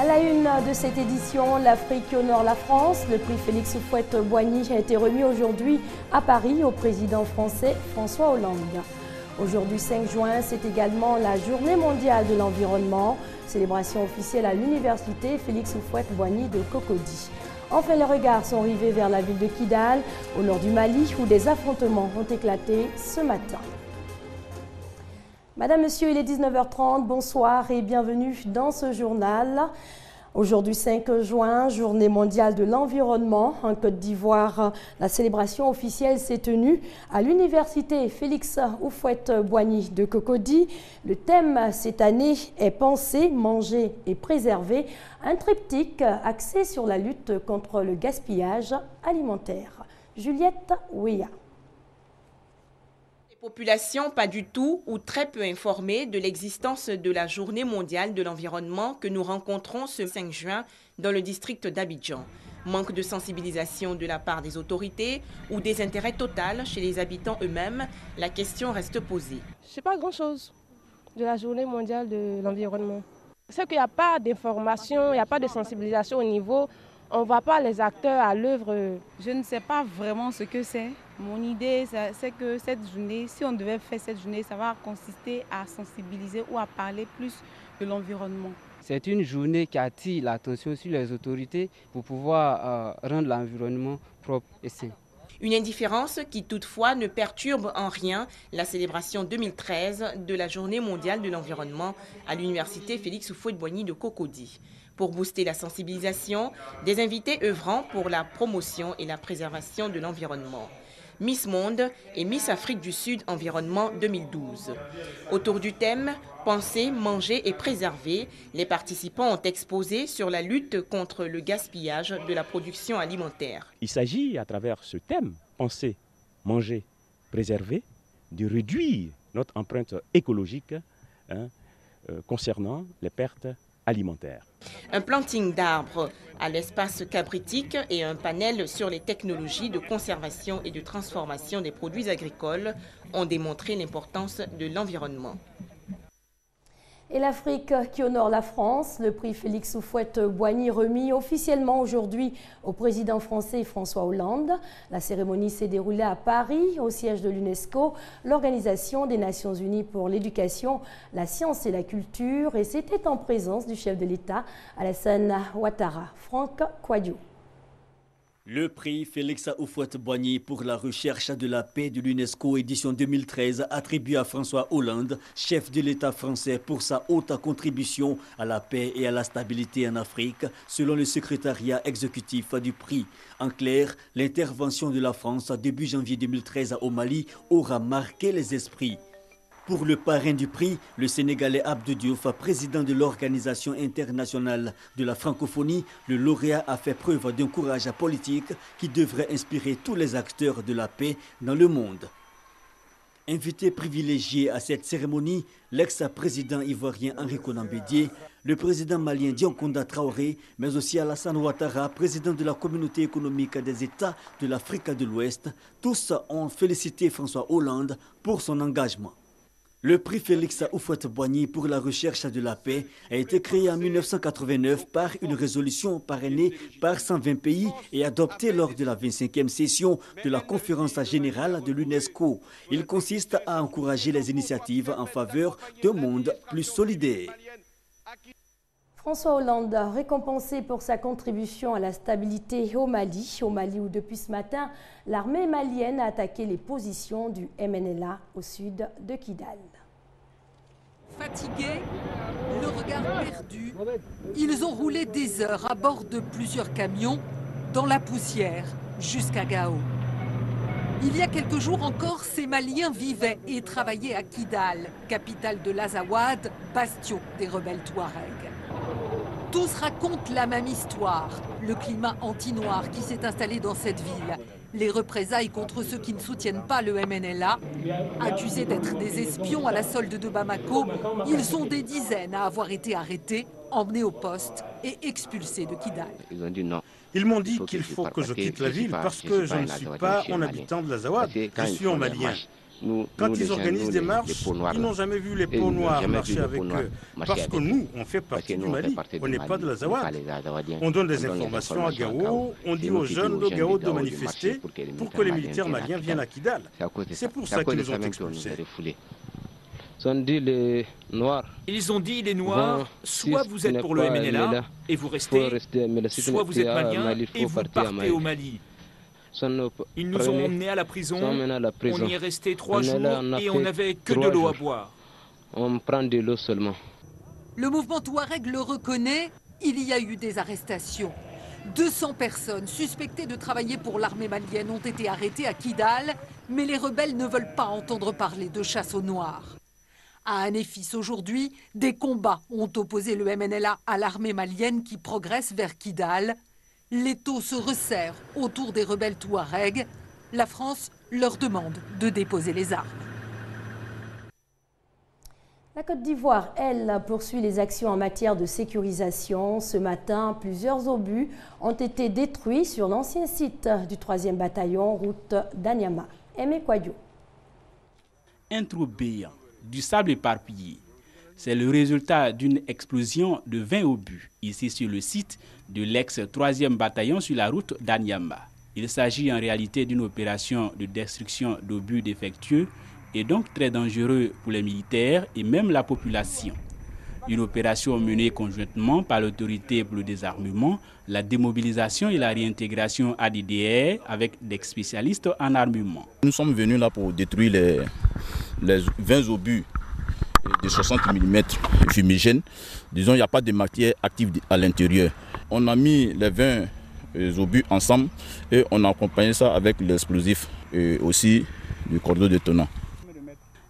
À la une de cette édition, l'Afrique qui honore la France. Le prix Félix Houphouët-Boigny a été remis aujourd'hui à Paris au président français François Hollande. Aujourd'hui 5 juin, c'est également la Journée mondiale de l'environnement. Célébration officielle à l'université Félix Houphouët-Boigny de Cocody. Enfin, les regards sont rivés vers la ville de Kidal, au nord du Mali, où des affrontements ont éclaté ce matin. Madame, Monsieur, il est 19h30, bonsoir et bienvenue dans ce journal. Aujourd'hui 5 juin, Journée mondiale de l'environnement. En Côte d'Ivoire, la célébration officielle s'est tenue à l'université Félix Houphouët-Boigny de Cocody. Le thème cette année est penser, manger et préserver, un triptyque axé sur la lutte contre le gaspillage alimentaire. Juliette Ouéa. Population pas du tout ou très peu informée de l'existence de la Journée mondiale de l'environnement que nous rencontrons ce 5 juin dans le district d'Abidjan. Manque de sensibilisation de la part des autorités ou désintérêt total chez les habitants eux-mêmes, la question reste posée. Je ne sais pas grand-chose de la Journée mondiale de l'environnement. C'est qu'il n'y a pas d'information, il n'y a pas de sensibilisation au niveau. On ne voit pas les acteurs à l'œuvre. Je ne sais pas vraiment ce que c'est. Mon idée, c'est que cette journée, si on devait faire cette journée, ça va consister à sensibiliser ou à parler plus de l'environnement. C'est une journée qui attire l'attention sur les autorités pour pouvoir rendre l'environnement propre et sain. Une indifférence qui toutefois ne perturbe en rien la célébration 2013 de la Journée mondiale de l'environnement à l'université Félix Houphouët-Boigny de Cocody. Pour booster la sensibilisation, des invités œuvrant pour la promotion et la préservation de l'environnement. Miss Monde et Miss Afrique du Sud Environnement 2012. Autour du thème « Penser, manger et préserver », les participants ont exposé sur la lutte contre le gaspillage de la production alimentaire. Il s'agit, à travers ce thème « Penser, manger, préserver », de réduire notre empreinte écologique concernant les pertes alimentaire. Un planting d'arbres à l'espace cabritique et un panel sur les technologies de conservation et de transformation des produits agricoles ont démontré l'importance de l'environnement. Et l'Afrique qui honore la France, le prix Félix Houphouët-Boigny remis officiellement aujourd'hui au président français François Hollande. La cérémonie s'est déroulée à Paris, au siège de l'UNESCO, l'Organisation des Nations Unies pour l'éducation, la science et la culture. Et c'était en présence du chef de l'État, Alassane Ouattara. Franck Kouadio. Le prix Félix Houphouët-Boigny pour la recherche de la paix de l'UNESCO édition 2013 attribué à François Hollande, chef de l'État français pour sa haute contribution à la paix et à la stabilité en Afrique, selon le secrétariat exécutif du prix. En clair, l'intervention de la France début janvier 2013 au Mali aura marqué les esprits. Pour le parrain du prix, le Sénégalais Abdou Diouf, président de l'Organisation internationale de la francophonie, le lauréat a fait preuve d'un courage politique qui devrait inspirer tous les acteurs de la paix dans le monde. Invité privilégié à cette cérémonie, l'ex-président ivoirien Henri Konan Bédié, le président malien Dioncounda Traoré, mais aussi Alassane Ouattara, président de la communauté économique des États de l'Afrique de l'Ouest, tous ont félicité François Hollande pour son engagement. Le prix Félix Houphouët-Boigny pour la recherche de la paix a été créé en 1989 par une résolution parrainée par 120 pays et adoptée lors de la 25e session de la conférence générale de l'UNESCO. Il consiste à encourager les initiatives en faveur d'un monde plus solidaire. François Hollande, récompensé pour sa contribution à la stabilité au Mali où depuis ce matin, l'armée malienne a attaqué les positions du MNLA au sud de Kidal. Fatigués, le regard perdu, ils ont roulé des heures à bord de plusieurs camions dans la poussière jusqu'à Gao. Il y a quelques jours encore, ces Maliens vivaient et travaillaient à Kidal, capitale de l'Azawad, bastion des rebelles Touaregs. Tous racontent la même histoire, le climat anti-noir qui s'est installé dans cette ville, les représailles contre ceux qui ne soutiennent pas le MNLA. Accusés d'être des espions à la solde de Bamako, ils sont des dizaines à avoir été arrêtés, emmenés au poste et expulsés de Kidal. Ils ont dit non. Ils m'ont dit qu'il faut que je quitte la ville parce que je ne suis pas un habitant de l'Azawad, je suis un Malien. Quand ils organisent des marches, ils n'ont jamais vu les peaux noires marcher avec eux. Parce que nous, on fait partie du Mali, on n'est pas de la Zawad. On donne des informations à Gao, on dit aux jeunes de Gao de manifester pour que les militaires maliens viennent à Kidal. C'est pour ça qu'ils nous ont expulsés. Ils ont dit, les Noirs, soit vous êtes pour le MNLA et vous restez, soit vous êtes malien et vous partez au Mali. Ils nous ont emmenés à la prison, on y est resté 3 jours et on n'avait que de l'eau à boire. On prend de l'eau seulement. Le mouvement Touareg le reconnaît, il y a eu des arrestations. 200 personnes suspectées de travailler pour l'armée malienne ont été arrêtées à Kidal, mais les rebelles ne veulent pas entendre parler de chasse aux Noirs. À Anéfis aujourd'hui, des combats ont opposé le MNLA à l'armée malienne qui progresse vers Kidal. L'étau se resserre autour des rebelles Touaregs. La France leur demande de déposer les armes. La Côte d'Ivoire, elle, poursuit les actions en matière de sécurisation. Ce matin, plusieurs obus ont été détruits sur l'ancien site du 3e bataillon, route d'Anyama. Aimé Kouadio. Un trou béant, du sable éparpillé. C'est le résultat d'une explosion de 20 obus, ici sur le site de l'ex-3e bataillon sur la route d'Anyama. Il s'agit en réalité d'une opération de destruction d'obus défectueux et donc très dangereux pour les militaires et même la population. Une opération menée conjointement par l'autorité pour le désarmement, la démobilisation et la réintégration ADDR avec des spécialistes en armement. Nous sommes venus là pour détruire les 20 obus de 60 mm fumigènes. Disons, il n'y a pas de matière active à l'intérieur. On a mis les 20 obus ensemble et on a accompagné ça avec l'explosif et aussi du cordeau détonant.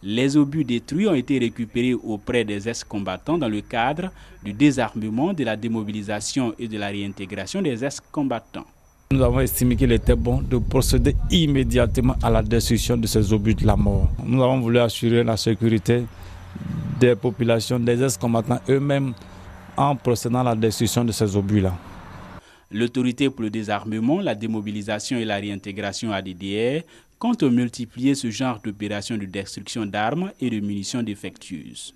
Les obus détruits ont été récupérés auprès des ex-combattants dans le cadre du désarmement, de la démobilisation et de la réintégration des ex-combattants. Nous avons estimé qu'il était bon de procéder immédiatement à la destruction de ces obus de la mort. Nous avons voulu assurer la sécurité des populations, des ex-combattants eux-mêmes en procédant à la destruction de ces obus-là. L'autorité pour le désarmement, la démobilisation et la réintégration ADDR compte multiplier ce genre d'opérations de destruction d'armes et de munitions défectueuses.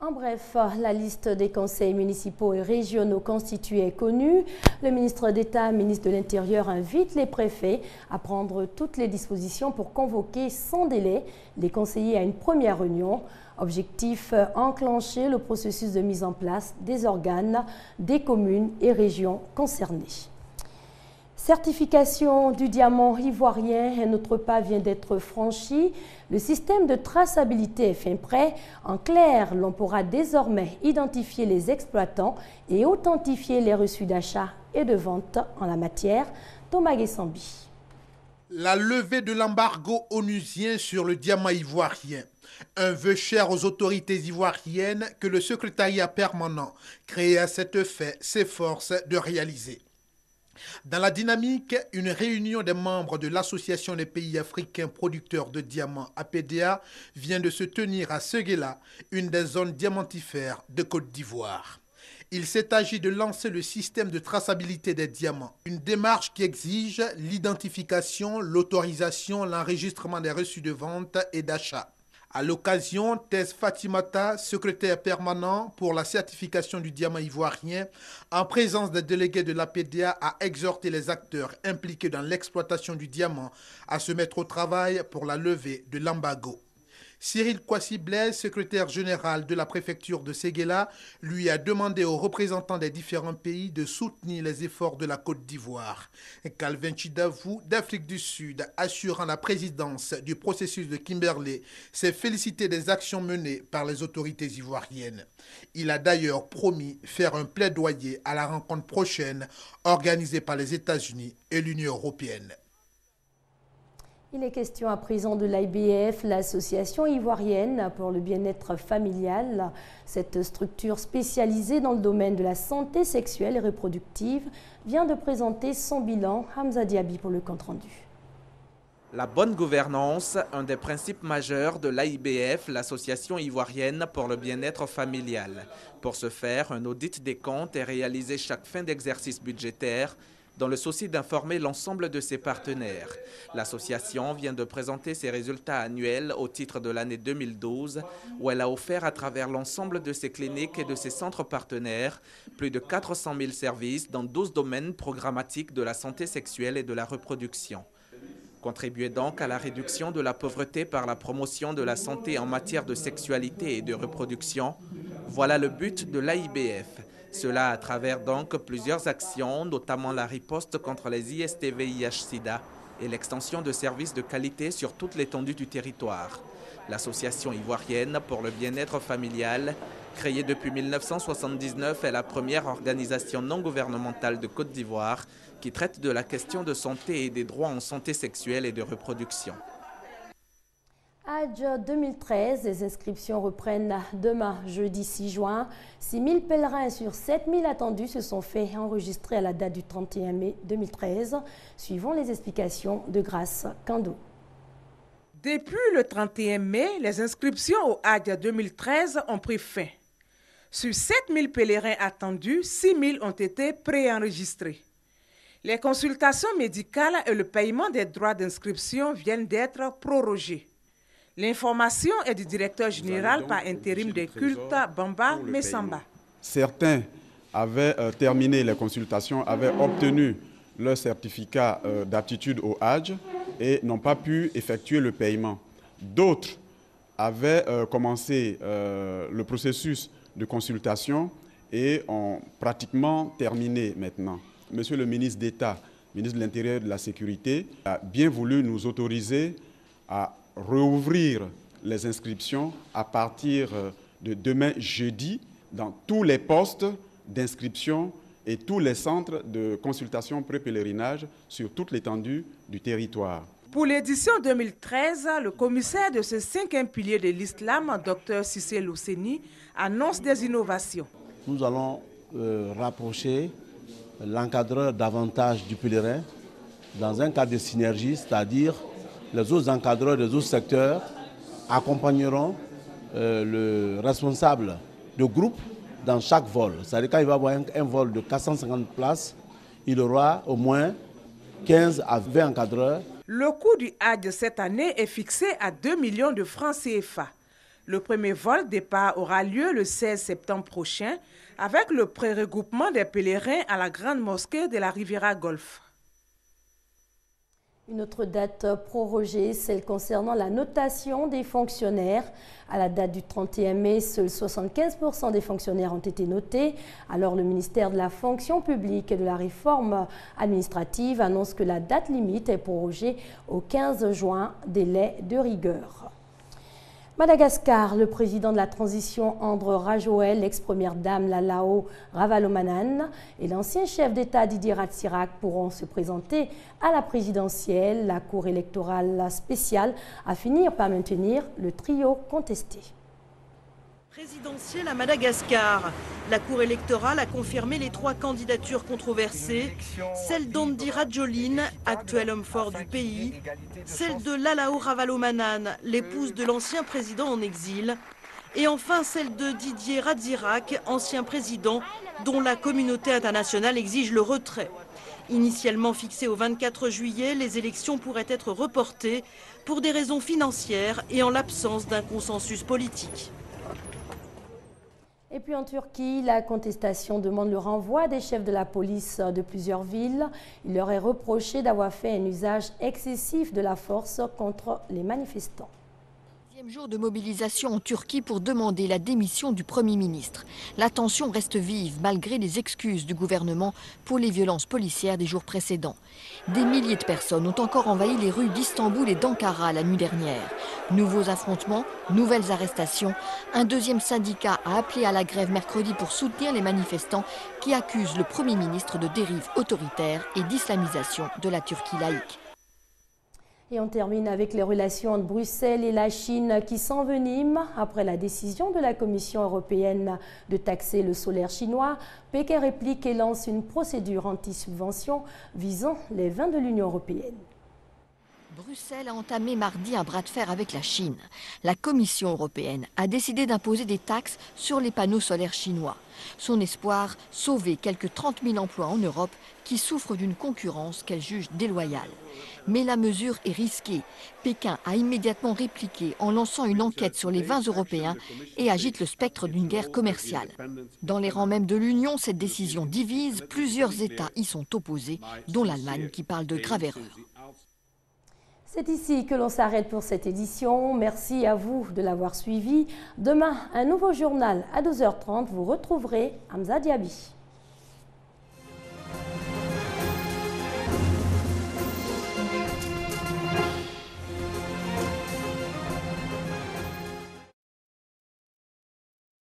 En bref, la liste des conseils municipaux et régionaux constitués est connue. Le ministre d'État, ministre de l'Intérieur, invite les préfets à prendre toutes les dispositions pour convoquer sans délai les conseillers à une première réunion. Objectif, enclencher le processus de mise en place des organes des communes et régions concernées. Certification du diamant ivoirien, un autre pas vient d'être franchi. Le système de traçabilité est fin prêt. En clair, l'on pourra désormais identifier les exploitants et authentifier les reçus d'achat et de vente en la matière. Thomas Guessambi. La levée de l'embargo onusien sur le diamant ivoirien. Un vœu cher aux autorités ivoiriennes que le secrétariat permanent créé à cet effet s'efforce de réaliser. Dans la dynamique, une réunion des membres de l'Association des pays africains producteurs de diamants APDA vient de se tenir à Séguéla, une des zones diamantifères de Côte d'Ivoire. Il s'est agi de lancer le système de traçabilité des diamants, une démarche qui exige l'identification, l'autorisation, l'enregistrement des reçus de vente et d'achat. À l'occasion, Thès Fatimata, secrétaire permanent pour la certification du diamant ivoirien, en présence des délégués de l'APDA, a exhorté les acteurs impliqués dans l'exploitation du diamant à se mettre au travail pour la levée de l'embargo. Cyril Kwasi-Blaise, secrétaire général de la préfecture de Séguéla, lui a demandé aux représentants des différents pays de soutenir les efforts de la Côte d'Ivoire. Calvin Chidavou, d'Afrique du Sud, assurant la présidence du processus de Kimberley, s'est félicité des actions menées par les autorités ivoiriennes. Il a d'ailleurs promis faire un plaidoyer à la rencontre prochaine organisée par les États-Unis et l'Union européenne. Il est question à présent de l'IBF, l'association ivoirienne pour le bien-être familial. Cette structure spécialisée dans le domaine de la santé sexuelle et reproductive vient de présenter son bilan. Hamza Diaby pour le compte-rendu. La bonne gouvernance, un des principes majeurs de l'AIBF, l'association ivoirienne pour le bien-être familial. Pour ce faire, un audit des comptes est réalisé chaque fin d'exercice budgétaire. dans le souci d'informer l'ensemble de ses partenaires. L'association vient de présenter ses résultats annuels au titre de l'année 2012, où elle a offert à travers l'ensemble de ses cliniques et de ses centres partenaires plus de 400 000 services dans 12 domaines programmatiques de la santé sexuelle et de la reproduction. Contribuer donc à la réduction de la pauvreté par la promotion de la santé en matière de sexualité et de reproduction, voilà le but de l'AIBF. Cela à travers donc plusieurs actions, notamment la riposte contre les IST-VIH-Sida et l'extension de services de qualité sur toute l'étendue du territoire. L'Association ivoirienne pour le bien-être familial, créée depuis 1979, est la première organisation non gouvernementale de Côte d'Ivoire qui traite de la question de santé et des droits en santé sexuelle et de reproduction. Hajj 2013, les inscriptions reprennent demain, jeudi 6 juin. 6 000 pèlerins sur 7 000 attendus se sont fait enregistrer à la date du 31 mai 2013, suivant les explications de Grace Kando. Depuis le 31 mai, les inscriptions au Hajj 2013 ont pris fin. Sur 7 000 pèlerins attendus, 6 000 ont été préenregistrés. Les consultations médicales et le paiement des droits d'inscription viennent d'être prorogés. L'information est du directeur général par intérim des cultes, Bamba Messamba. Certains avaient terminé les consultations, avaient obtenu leur certificat d'aptitude au Hajj et n'ont pas pu effectuer le paiement. D'autres avaient commencé le processus de consultation et ont pratiquement terminé maintenant. Monsieur le ministre d'État, ministre de l'Intérieur et de la Sécurité, a bien voulu nous autoriser à rouvrir les inscriptions à partir de demain jeudi dans tous les postes d'inscription et tous les centres de consultation pré-pèlerinage sur toute l'étendue du territoire. Pour l'édition 2013, le commissaire de ce 5e pilier de l'islam, Dr Cissé Lousseni, annonce des innovations. Nous allons rapprocher l'encadreur davantage du pèlerin dans un cadre de synergie, c'est-à-dire les autres encadreurs des autres secteurs accompagneront le responsable de groupe dans chaque vol. C'est-à-dire quand il va avoir un vol de 450 places, il aura au moins 15 à 20 encadreurs. Le coût du Hajj cette année est fixé à 2 millions de francs CFA. Le premier vol départ aura lieu le 16 septembre prochain avec le pré-regroupement des pèlerins à la grande mosquée de la Riviera Golfe. Une autre date prorogée, celle concernant la notation des fonctionnaires. À la date du 31 mai, seuls 75% des fonctionnaires ont été notés. Alors le ministère de la fonction publique et de la réforme administrative annonce que la date limite est prorogée au 15 juin, délai de rigueur. Madagascar, le président de la transition André Rajoelina, l'ex-première dame Lalao Ravalomanana et l'ancien chef d'État Didier Ratsirac pourront se présenter à la présidentielle. La Cour électorale spéciale a fini par maintenir le trio contesté. Présidentielle à Madagascar. La Cour électorale a confirmé les 3 candidatures controversées, celle d'Andy Rajoelina, actuel homme fort du pays, celle de Lalao Ravalomanana, l'épouse de l'ancien président en exil, et enfin celle de Didier Ratsirac, ancien président, dont la communauté internationale exige le retrait. Initialement fixées au 24 juillet, les élections pourraient être reportées pour des raisons financières et en l'absence d'un consensus politique. Et puis en Turquie, la contestation demande le renvoi des chefs de la police de plusieurs villes. Il leur est reproché d'avoir fait un usage excessif de la force contre les manifestants. Deuxième jour de mobilisation en Turquie pour demander la démission du Premier ministre. La tension reste vive malgré les excuses du gouvernement pour les violences policières des jours précédents. Des milliers de personnes ont encore envahi les rues d'Istanbul et d'Ankara la nuit dernière. Nouveaux affrontements, nouvelles arrestations. Un deuxième syndicat a appelé à la grève mercredi pour soutenir les manifestants qui accusent le Premier ministre de dérive autoritaire et d'islamisation de la Turquie laïque. Et on termine avec les relations entre Bruxelles et la Chine qui s'enveniment. Après la décision de la Commission européenne de taxer le solaire chinois, Pékin réplique et lance une procédure anti-subvention visant les vins de l'Union européenne. Bruxelles a entamé mardi un bras de fer avec la Chine. La Commission européenne a décidé d'imposer des taxes sur les panneaux solaires chinois. Son espoir, sauver quelques 30 000 emplois en Europe qui souffrent d'une concurrence qu'elle juge déloyale. Mais la mesure est risquée. Pékin a immédiatement répliqué en lançant une enquête sur les vins européens et agite le spectre d'une guerre commerciale. Dans les rangs même de l'Union, cette décision divise. Plusieurs États y sont opposés, dont l'Allemagne qui parle de grave erreur. C'est ici que l'on s'arrête pour cette édition. Merci à vous de l'avoir suivi. Demain, un nouveau journal à 12h30. Vous retrouverez Hamza Diaby.